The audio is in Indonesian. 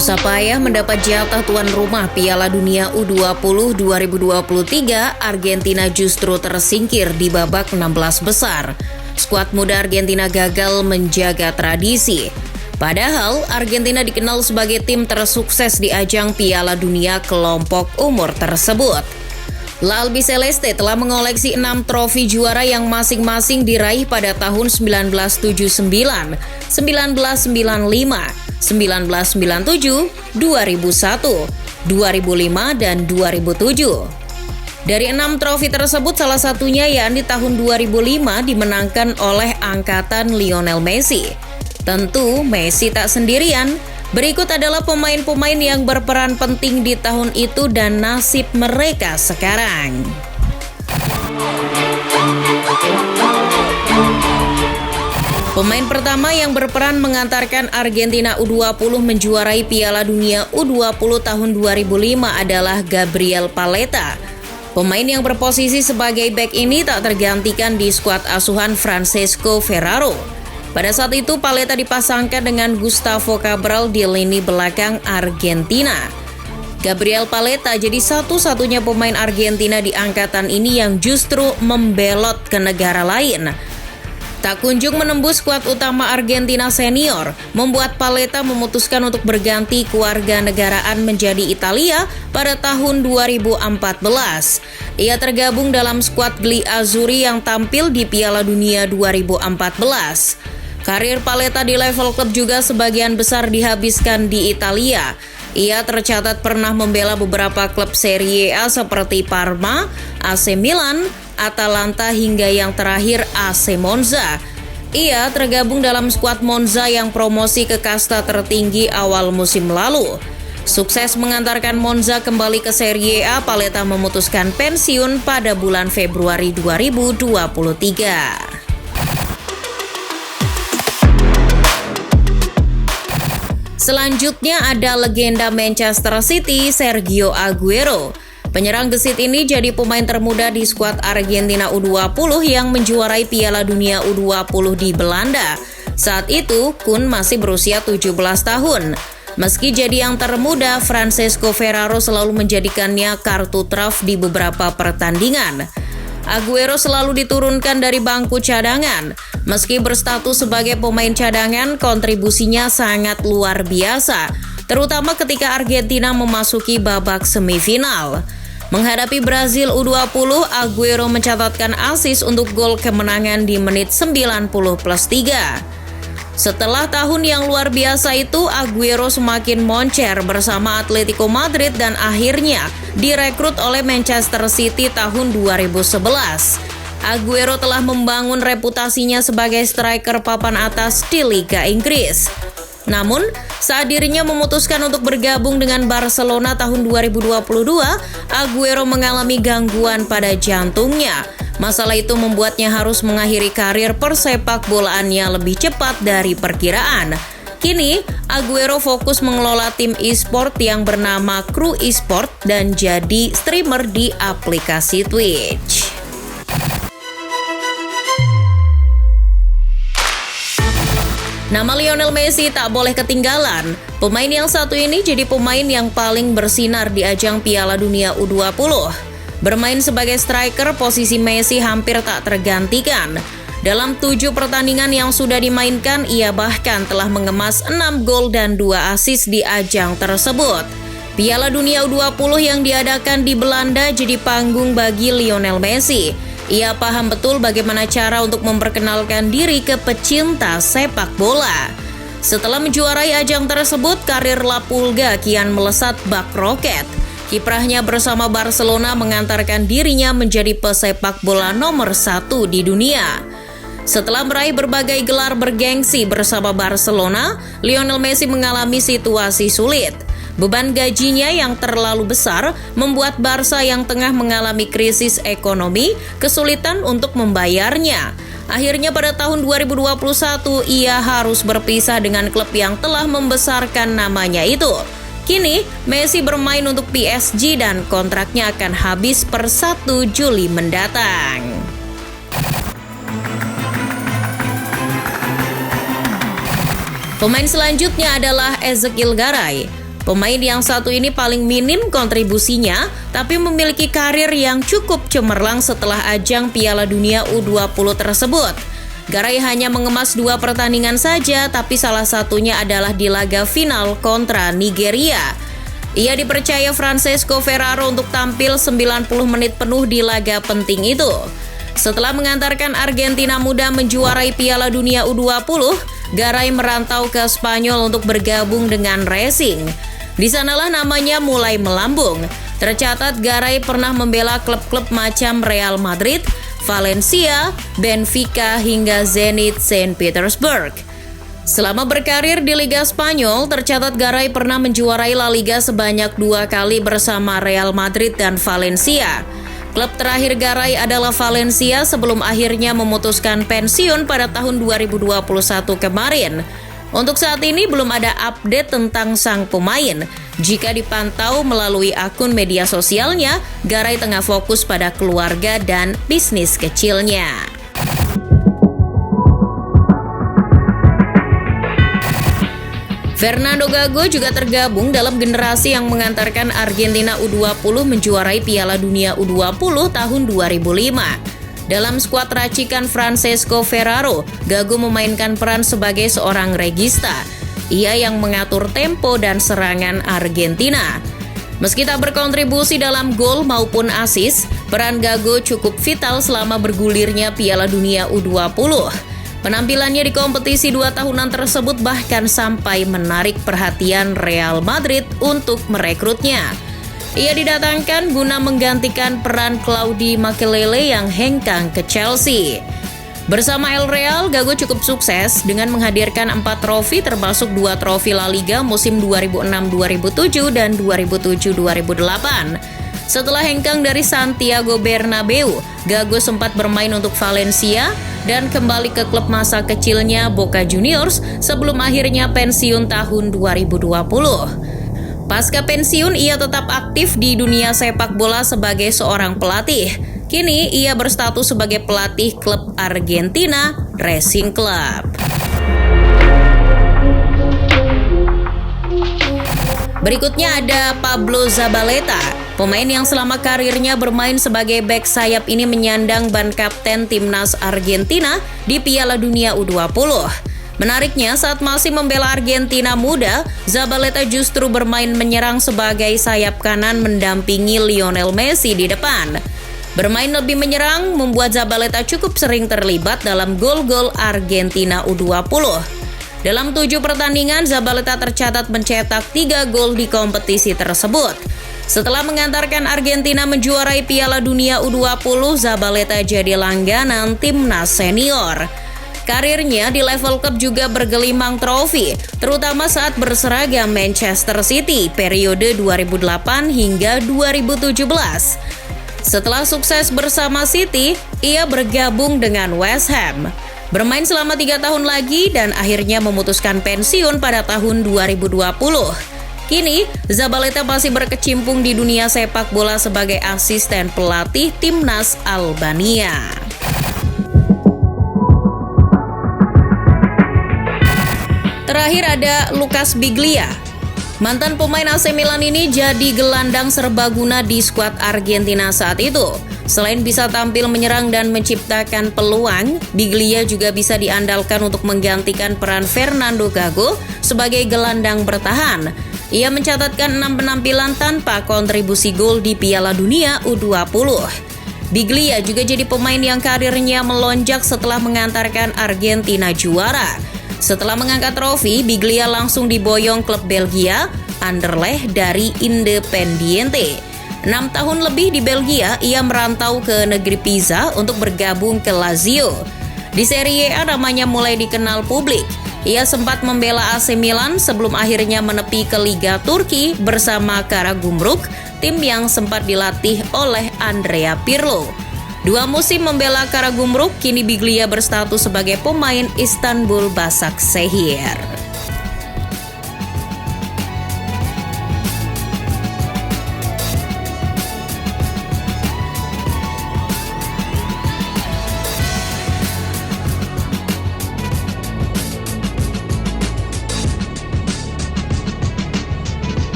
Susah payah mendapat jatah tuan rumah Piala Dunia U20 2023, Argentina justru tersingkir di babak 16 besar. Skuad muda Argentina gagal menjaga tradisi. Padahal Argentina dikenal sebagai tim tersukses di ajang Piala Dunia kelompok umur tersebut. La Albiceleste telah mengoleksi 6 trofi juara yang masing-masing diraih pada tahun 1979, 1995, 1997, 2001, 2005, dan 2007. Dari 6 trofi tersebut, salah satunya yakni tahun 2005 dimenangkan oleh angkatan Lionel Messi. Tentu Messi tak sendirian. Berikut adalah pemain-pemain yang berperan penting di tahun itu dan nasib mereka sekarang. Pemain pertama yang berperan mengantarkan Argentina U20 menjuarai Piala Dunia U20 tahun 2005 adalah Gabriel Paletta. Pemain yang berposisi sebagai bek ini tak tergantikan di skuad asuhan Francesco Ferraro. Pada saat itu, Paletta dipasangkan dengan Gustavo Cabral di lini belakang Argentina. Gabriel Paletta jadi satu-satunya pemain Argentina di angkatan ini yang justru membelot ke negara lain. Tak kunjung menembus skuad utama Argentina senior, membuat Paletta memutuskan untuk berganti kewarganegaraan menjadi Italia pada tahun 2014. Ia tergabung dalam skuad Gli Azzurri yang tampil di Piala Dunia 2014. Karir Paletta di level klub juga sebagian besar dihabiskan di Italia. Ia tercatat pernah membela beberapa klub Serie A seperti Parma, AC Milan, Atalanta hingga yang terakhir AC Monza. Ia tergabung dalam skuad Monza yang promosi ke kasta tertinggi awal musim lalu. Sukses mengantarkan Monza kembali ke Serie A, Paletta memutuskan pensiun pada bulan Februari 2023. Selanjutnya ada legenda Manchester City, Sergio Aguero. Penyerang gesit ini jadi pemain termuda di skuad Argentina U20 yang menjuarai Piala Dunia U20 di Belanda. Saat itu, Kun masih berusia 17 tahun. Meski jadi yang termuda, Francesco Ferraro selalu menjadikannya kartu truf di beberapa pertandingan. Aguero selalu diturunkan dari bangku cadangan. Meski berstatus sebagai pemain cadangan, kontribusinya sangat luar biasa, terutama ketika Argentina memasuki babak semifinal. Menghadapi Brazil U20, Aguero mencatatkan assist untuk gol kemenangan di menit 90+3. Setelah tahun yang luar biasa itu, Aguero semakin moncer bersama Atletico Madrid dan akhirnya direkrut oleh Manchester City tahun 2011. Aguero telah membangun reputasinya sebagai striker papan atas di Liga Inggris. Namun, saat dirinya memutuskan untuk bergabung dengan Barcelona tahun 2022, Aguero mengalami gangguan pada jantungnya. Masalah itu membuatnya harus mengakhiri karir persepak bolaannya lebih cepat dari perkiraan. Kini, Aguero fokus mengelola tim e-sport yang bernama Crew Esport dan jadi streamer di aplikasi Twitch. Nama Lionel Messi tak boleh ketinggalan. Pemain yang satu ini jadi pemain yang paling bersinar di ajang Piala Dunia U20. Bermain sebagai striker, posisi Messi hampir tak tergantikan. Dalam 7 pertandingan yang sudah dimainkan, ia bahkan telah mengemas 6 gol dan 2 assist di ajang tersebut. Piala Dunia U20 yang diadakan di Belanda jadi panggung bagi Lionel Messi. Ia paham betul bagaimana cara untuk memperkenalkan diri ke pecinta sepak bola. Setelah menjuarai ajang tersebut, karir La Pulga kian melesat bak roket. Kiprahnya bersama Barcelona mengantarkan dirinya menjadi pesepak bola nomor 1 di dunia. Setelah meraih berbagai gelar bergengsi bersama Barcelona, Lionel Messi mengalami situasi sulit. Beban gajinya yang terlalu besar membuat Barca yang tengah mengalami krisis ekonomi kesulitan untuk membayarnya. Akhirnya pada tahun 2021 ia harus berpisah dengan klub yang telah membesarkan namanya itu. Kini Messi bermain untuk PSG dan kontraknya akan habis per 1 Juli mendatang. Pemain selanjutnya adalah Ezequiel Garay. Pemain yang satu ini paling minim kontribusinya, tapi memiliki karir yang cukup cemerlang setelah ajang Piala Dunia U20 tersebut. Garay hanya mengemas 2 pertandingan saja, tapi salah satunya adalah di laga final kontra Nigeria. Ia dipercaya Francesco Ferraro untuk tampil 90 menit penuh di laga penting itu. Setelah mengantarkan Argentina muda menjuarai Piala Dunia U20, Garay merantau ke Spanyol untuk bergabung dengan Racing. Di sanalah namanya mulai melambung. Tercatat Garay pernah membela klub-klub macam Real Madrid, Valencia, Benfica hingga Zenit Saint Petersburg. Selama berkarir di Liga Spanyol, tercatat Garay pernah menjuarai La Liga sebanyak 2 kali bersama Real Madrid dan Valencia. Klub terakhir Garay adalah Valencia sebelum akhirnya memutuskan pensiun pada tahun 2021 kemarin. Untuk saat ini belum ada update tentang sang pemain. Jika dipantau melalui akun media sosialnya, Garay tengah fokus pada keluarga dan bisnis kecilnya. Fernando Gago juga tergabung dalam generasi yang mengantarkan Argentina U20 menjuarai Piala Dunia U20 tahun 2005. Dalam skuad racikan Francesco Ferraro, Gago memainkan peran sebagai seorang regista. Ia yang mengatur tempo dan serangan Argentina. Meski tak berkontribusi dalam gol maupun assist, peran Gago cukup vital selama bergulirnya Piala Dunia U20. Penampilannya di kompetisi 2 tahunan tersebut bahkan sampai menarik perhatian Real Madrid untuk merekrutnya. Ia didatangkan guna menggantikan peran Claudi Makelele yang hengkang ke Chelsea. Bersama El Real, Gago cukup sukses dengan menghadirkan 4 trofi termasuk 2 trofi La Liga musim 2006-2007 dan 2007-2008. Setelah hengkang dari Santiago Bernabeu, Gago sempat bermain untuk Valencia dan kembali ke klub masa kecilnya Boca Juniors sebelum akhirnya pensiun tahun 2020. Pasca pensiun, ia tetap aktif di dunia sepak bola sebagai seorang pelatih. Kini, ia berstatus sebagai pelatih klub Argentina Racing Club. Berikutnya ada Pablo Zabaleta. Pemain yang selama karirnya bermain sebagai bek sayap ini menyandang ban kapten timnas Argentina di Piala Dunia U20. Menariknya, saat masih membela Argentina muda, Zabaleta justru bermain menyerang sebagai sayap kanan mendampingi Lionel Messi di depan. Bermain lebih menyerang membuat Zabaleta cukup sering terlibat dalam gol-gol Argentina U20. Dalam 7 pertandingan, Zabaleta tercatat mencetak 3 gol di kompetisi tersebut. Setelah mengantarkan Argentina menjuarai Piala Dunia U20, Zabaleta jadi langganan timnas senior. Karirnya di level klub juga bergelimang trofi, terutama saat berseragam Manchester City periode 2008 hingga 2017. Setelah sukses bersama City, ia bergabung dengan West Ham. Bermain selama 3 tahun lagi dan akhirnya memutuskan pensiun pada tahun 2020. Kini, Zabaleta masih berkecimpung di dunia sepak bola sebagai asisten pelatih timnas Albania. Terakhir ada Lucas Biglia. Mantan pemain AC Milan ini jadi gelandang serbaguna di skuad Argentina saat itu. Selain bisa tampil menyerang dan menciptakan peluang, Biglia juga bisa diandalkan untuk menggantikan peran Fernando Gago sebagai gelandang bertahan. Ia mencatatkan 6 penampilan tanpa kontribusi gol di Piala Dunia U20. Biglia juga jadi pemain yang karirnya melonjak setelah mengantarkan Argentina juara. Setelah mengangkat trofi, Biglia langsung diboyong klub Belgia, Anderlecht dari Independiente. 6 tahun lebih di Belgia, ia merantau ke negeri Pisa untuk bergabung ke Lazio. Di Serie A namanya mulai dikenal publik. Ia sempat membela AC Milan sebelum akhirnya menepi ke Liga Turki bersama Karagümrük, tim yang sempat dilatih oleh Andrea Pirlo. 2 musim membela Karagümrük, kini Biglia berstatus sebagai pemain Istanbul Başakşehir.